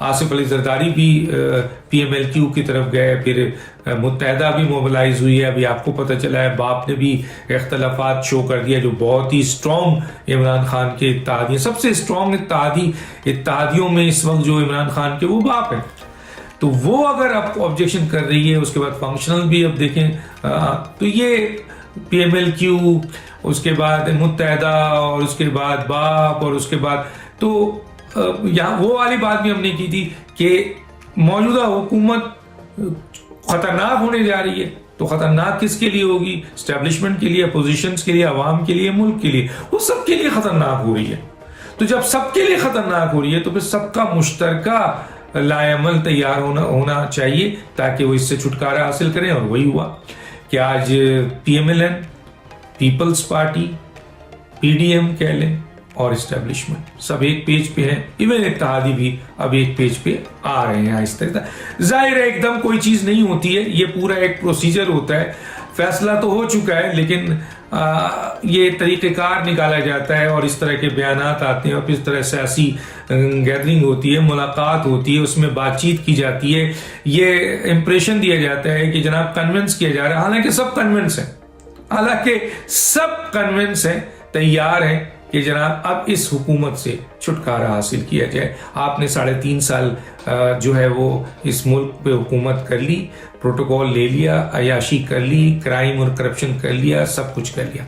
آصف علی زرداری بھی PMLQ کی طرف گئے، پھر متحدہ بھی موبلائز ہوئی ہے. ابھی آپ کو پتہ چلا ہے باپ نے بھی اختلافات شو کر دیا، جو بہت ہی سٹرونگ عمران خان کے اتحادی، سب سے سٹرونگ اتحادیوں میں اس وقت جو عمران خان کے وہ باپ ہیں. تو وہ اگر اب آبجیکشن کر رہی ہے، اس کے بعد فنکشنل بھی اب دیکھیں تو یہ PMLQ، اس کے بعد متحدہ، اور اس کے بعد باپ، اور اس کے بعد تو یہاں وہ والی بات بھی ہم نے کی تھی کہ موجودہ حکومت خطرناک ہونے جا رہی ہے. تو خطرناک کس کے لیے ہوگی؟ اسٹیبلشمنٹ کے لیے، اپوزیشنز کے لیے، عوام کے لیے، ملک کے لیے. وہ سب کے لیے خطرناک ہو رہی ہے. تو جب سب کے لیے خطرناک ہو رہی ہے تو پھر سب کا مشترکہ لائے عمل تیار ہونا چاہیے تاکہ وہ اس سے چھٹکارا حاصل کریں. اور وہی ہوا کہ آج PMLN، پیپلز پارٹی، PDM کہہ لیں، اور اسٹیبلشمنٹ سب ایک پیج پہ ہیں. ایون اتحادی بھی اب ایک پیج پہ آ رہے ہیں آہستہ آہستہ. ظاہر ہے ایک دم کوئی چیز نہیں ہوتی ہے، یہ پورا ایک پروسیجر ہوتا ہے. فیصلہ تو ہو چکا ہے لیکن یہ طریقہ کار نکالا جاتا ہے، اور اس طرح کے بیانات آتے ہیں، اور پھر اس طرح سیاسی گیدرنگ ہوتی ہے، ملاقات ہوتی ہے، اس میں بات چیت کی جاتی ہے. یہ امپریشن دیا جاتا ہے کہ جناب کنونس کیا جا رہا ہے، حالانکہ سب کنونس ہیں، تیار ہیں کہ جناب اب اس حکومت سے چھٹکارا حاصل کیا جائے. آپ نے 3.5 سال جو ہے وہ اس ملک پہ حکومت کر لی، پروٹوکول لے لیا، عیاشی کر لی، کرائم اور کرپشن کر لیا، سب کچھ کر لیا.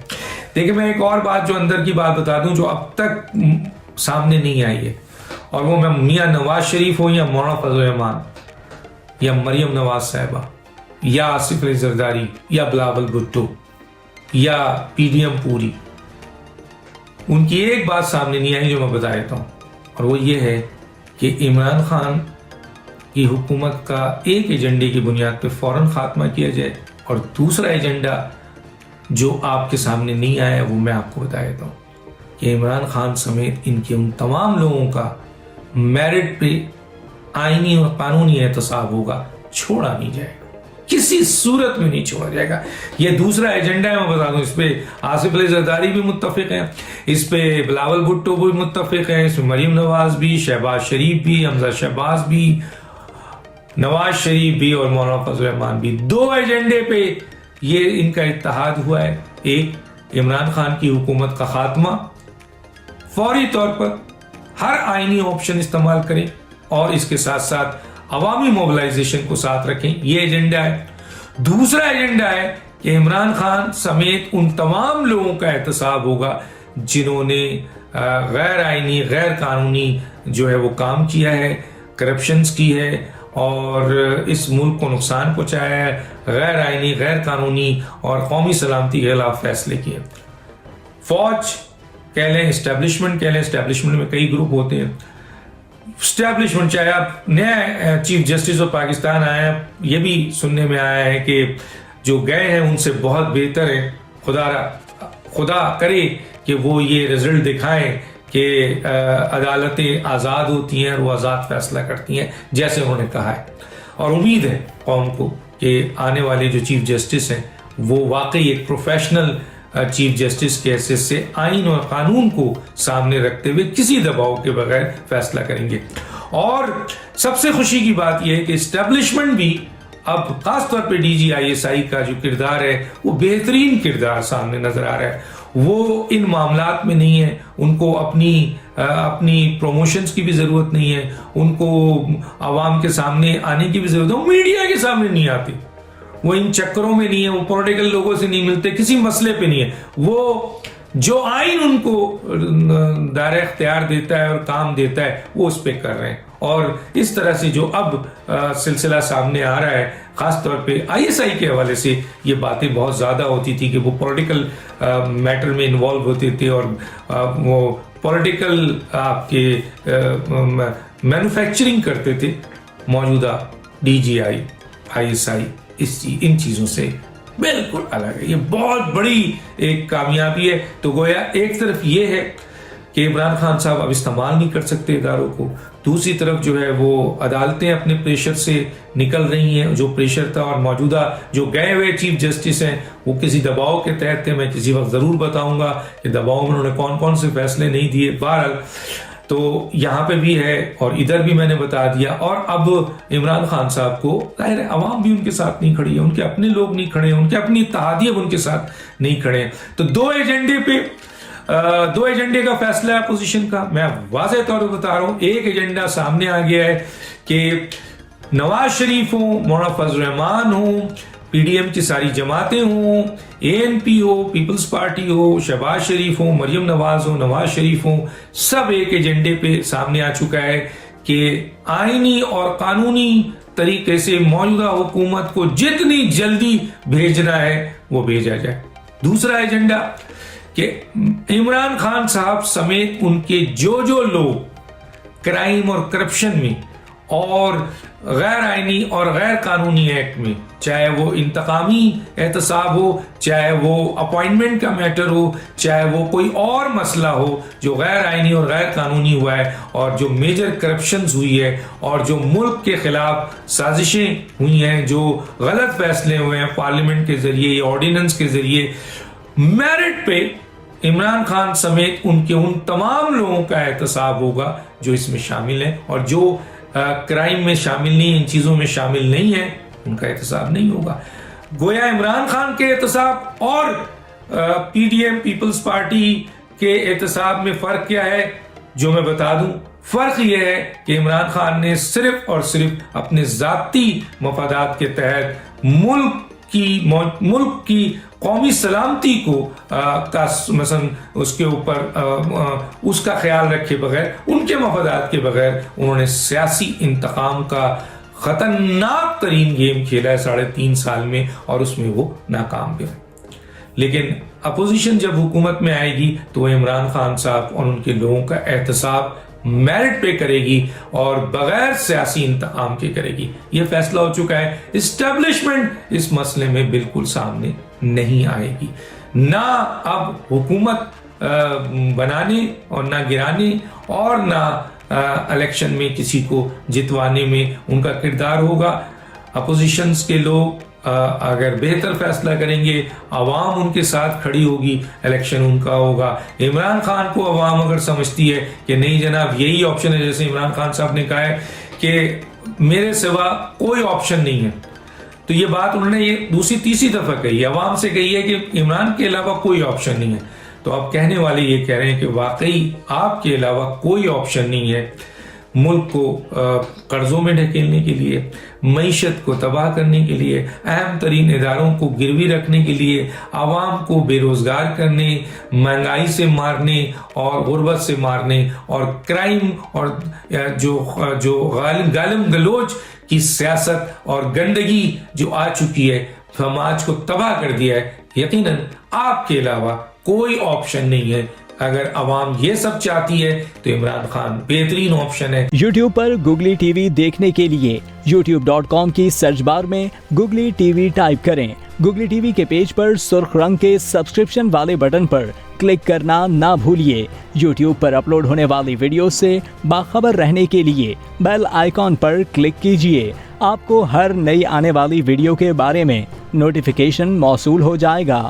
دیکھیں میں ایک اور بات جو اندر کی بات بتا دوں جو اب تک سامنے نہیں آئی ہے، اور وہ میں میاں نواز شریف ہو یا مولانا فضل الرحمان یا مریم نواز صاحبہ یا آصف علی زرداری یا بلاول بھٹو یا PDM پوری، ان کی ایک بات سامنے نہیں آئی جو میں بتا دیتا ہوں، اور وہ یہ ہے کہ عمران خان کی حکومت کا ایک ایجنڈے کی بنیاد پہ فوراً خاتمہ کیا جائے، اور دوسرا ایجنڈا جو آپ کے سامنے نہیں آیا وہ میں آپ کو بتا دیتا ہوں کہ عمران خان سمیت ان کے ان تمام لوگوں کا میرٹ پہ آئینی اور قانونی احتساب ہوگا، چھوڑا نہیں جائے گا، کسی صورت میں نہیں چھوڑا جائے گا. یہ دوسرا ایجنڈا ہے، میں بتا دوں اس پہ آصف علی زرداری بھی متفق ہیں، اس پہ بلاول بھٹو بھی متفق ہیں، اس میں مریم نواز بھی، شہباز شریف بھی، حمزہ شہباز بھی، نواز شریف بھی، اور مولانا فضل الرحمان بھی. 2 ایجنڈے پہ یہ ان کا اتحاد ہوا ہے. ایک، عمران خان کی حکومت کا خاتمہ، فوری طور پر ہر آئینی آپشن استعمال کریں، اور اس کے ساتھ ساتھ عوامی موبلائزیشن کو ساتھ رکھیں. یہ ایجنڈا ہے. دوسرا ایجنڈا ہے کہ عمران خان سمیت ان تمام لوگوں کا احتساب ہوگا جنہوں نے غیر آئینی، غیر قانونی جو ہے وہ کام کیا ہے، کرپشنز کی ہے، اور اس ملک کو نقصان پہنچایا ہے، غیر آئینی، غیر قانونی اور قومی سلامتی کے خلاف فیصلے کیے. فوج کہہ لیں، اسٹیبلشمنٹ کہہ لیں، اسٹیبلشمنٹ میں کئی گروپ ہوتے ہیں. اسٹیبلشمنٹ چاہے آپ نیا چیف جسٹس آف پاکستان آیا ہے، یہ بھی سننے میں آیا ہے کہ جو گئے ہیں ان سے بہت بہتر ہے. خدا کرے کہ وہ یہ رزلٹ دکھائیں کہ عدالتیں آزاد ہوتی ہیں اور وہ آزاد فیصلہ کرتی ہیں جیسے انہوں نے کہا ہے. اور امید ہے قوم کو کہ آنے والے جو چیف جسٹس ہیں وہ واقعی ایک پروفیشنل چیف جسٹس کے حیثیت سے آئین اور قانون کو سامنے رکھتے ہوئے کسی دباؤ کے بغیر فیصلہ کریں گے. اور سب سے خوشی کی بات یہ ہے کہ اسٹیبلشمنٹ بھی اب خاص طور پہ DGISI کا جو کردار ہے وہ بہترین کردار سامنے نظر آ رہا ہے. وہ ان معاملات میں نہیں ہے، ان کو اپنی پروموشنز کی بھی ضرورت نہیں ہے، ان کو عوام کے سامنے آنے کی بھی ضرورت ہے، وہ میڈیا کے سامنے نہیں آتے، وہ ان چکروں میں نہیں ہے، وہ پولیٹیکل لوگوں سے نہیں ملتے، کسی مسئلے پہ نہیں ہے. وہ جو آئین ان کو دائرہ اختیار دیتا ہے اور کام دیتا ہے وہ اس پہ کر رہے ہیں. اور اس طرح سے جو اب سلسلہ سامنے آ رہا ہے، خاص طور پہ ISI کے حوالے سے یہ باتیں بہت زیادہ ہوتی تھی کہ وہ پولیٹیکل میٹر میں انوالو ہوتے تھے، اور وہ پولیٹیکل آپ کے مینوفیکچرنگ کرتے تھے. موجودہ DGI ISI ان چیزوں سے بالکل الگ ہے. یہ بہت بڑی ایک کامیابی ہے. تو گویا ایک طرف یہ ہے کہ عمران خان صاحب اب استعمال نہیں کر سکتے اداروں کو، دوسری طرف جو ہے وہ عدالتیں اپنے پریشر سے نکل رہی ہیں، جو پریشر تھا، اور موجودہ جو گئے ہوئے چیف جسٹس ہیں وہ کسی دباؤ کے تحت تھے. میں کسی وقت ضرور بتاؤں گا کہ دباؤ میں انہوں نے کون کون سے فیصلے نہیں دیے. بہرحال تو یہاں پہ بھی ہے اور ادھر بھی میں نے بتا دیا. اور اب عمران خان صاحب کو ظاہر ہے عوام بھی ان کے ساتھ نہیں کھڑی ہے, ان کے اپنے لوگ نہیں کھڑے ہیں, ان کے اپنی اتحادیہ ان کے ساتھ نہیں کھڑے ہیں. تو دو ایجنڈے کا فیصلہ ہے اپوزیشن کا. میں واضح طور پر بتا رہا ہوں, ایک ایجنڈا سامنے آ گیا ہے کہ نواز شریف ہوں, مولانا فضل الرحمان ہوں, پی ڈی ایم کی ساری جماعتیں ہوں, اے این پی ہو, پیپلز پارٹی ہو, شہباز شریف ہو, مریم نواز ہو, نواز شریف ہوں, سب ایک ایجنڈے پہ سامنے آ چکا ہے کہ آئینی اور قانونی طریقے سے موجودہ حکومت کو جتنی جلدی بھیجنا ہے وہ بھیجا جائے. دوسرا ایجنڈا کہ عمران خان صاحب سمیت ان کے جو لوگ کرائم اور کرپشن میں اور غیر آئینی اور غیر قانونی ایکٹ میں, چاہے وہ انتقامی احتساب ہو, چاہے وہ اپوائنٹمنٹ کا میٹر ہو, چاہے وہ کوئی اور مسئلہ ہو جو غیر آئینی اور غیر قانونی ہوا ہے, اور جو میجر کرپشنز ہوئی ہے, اور جو ملک کے خلاف سازشیں ہوئی ہیں, جو غلط فیصلے ہوئے ہیں پارلیمنٹ کے ذریعے یا آرڈیننس کے ذریعے, میرٹ پہ عمران خان سمیت ان کے ان تمام لوگوں کا احتساب ہوگا جو اس میں شامل ہیں, اور جو کرائم میں شامل نہیں, ان چیزوں میں شامل نہیں ہیں, ان کا احتساب نہیں ہوگا. گویا عمران خان کے احتساب اور P D M Peoples Party کے احتساب میں فرق کیا ہے, جو میں بتا دوں. فرق یہ ہے کہ عمران خان نے صرف اور صرف اپنے ذاتی مفادات کے تحت ملک کی قومی سلامتی کو مثلا اس کے اوپر اس کا خیال رکھے بغیر, ان کے مفادات کے بغیر انہوں نے سیاسی انتقام کا خطرناک ترین گیم کھیلا ہے 3.5 سال میں, اور اس میں وہ ناکام بھی. لیکن اپوزیشن جب حکومت میں آئے گی تو وہ عمران خان صاحب اور ان کے لوگوں کا احتساب میرٹ پہ کرے گی اور بغیر سیاسی انتقام کے کرے گی. یہ فیصلہ ہو چکا ہے. اسٹیبلشمنٹ اس مسئلے میں بالکل سامنے نہیں آئے گی, نہ اب حکومت بنانے اور نہ گرانے اور نہ الیکشن میں کسی کو جتوانے میں ان کا کردار ہوگا. اپوزیشنز کے لوگ اگر بہتر فیصلہ کریں گے, عوام ان کے ساتھ کھڑی ہوگی, الیکشن ان کا ہوگا. عمران خان کو عوام اگر سمجھتی ہے کہ نہیں جناب یہی آپشن ہے, جیسے عمران خان صاحب نے کہا ہے کہ میرے سوا کوئی آپشن نہیں ہے, تو یہ بات انہوں نے یہ دوسری تیسری دفعہ کہی, عوام سے کہی ہے کہ عمران کے علاوہ کوئی آپشن نہیں ہے. تو اب کہنے والے یہ کہہ رہے ہیں کہ واقعی آپ کے علاوہ کوئی آپشن نہیں ہے. ملک کو قرضوں میں ڈھکیلنے کے لیے, معیشت کو تباہ کرنے کے لیے, اہم ترین اداروں کو گروی رکھنے کے لیے, عوام کو بے روزگار کرنے, مہنگائی سے مارنے اور غربت سے مارنے, اور کرائم اور جو غالم گلوچ کی سیاست اور گندگی جو آ چکی ہے, سماج کو تباہ کر دیا ہے. یقیناً آپ کے علاوہ کوئی آپشن نہیں ہے. اگر عوام یہ سب چاہتی ہے تو عمران خان بہترین آپشن ہے. یوٹیوب پر گوگلی ٹی وی دیکھنے کے لیے youtube.com کی سرچ بار میں گوگلی ٹی وی ٹائپ کریں. گوگلی ٹی وی کے پیج پر سرخ رنگ کے سبسکرپشن والے بٹن پر کلک کرنا نہ بھولیے. یوٹیوب پر اپلوڈ ہونے والی ویڈیو سے باخبر رہنے کے لیے بیل آئیکن پر کلک کیجیے. آپ کو ہر نئی آنے والی ویڈیو کے بارے میں نوٹیفیکیشن موصول ہو جائے گا.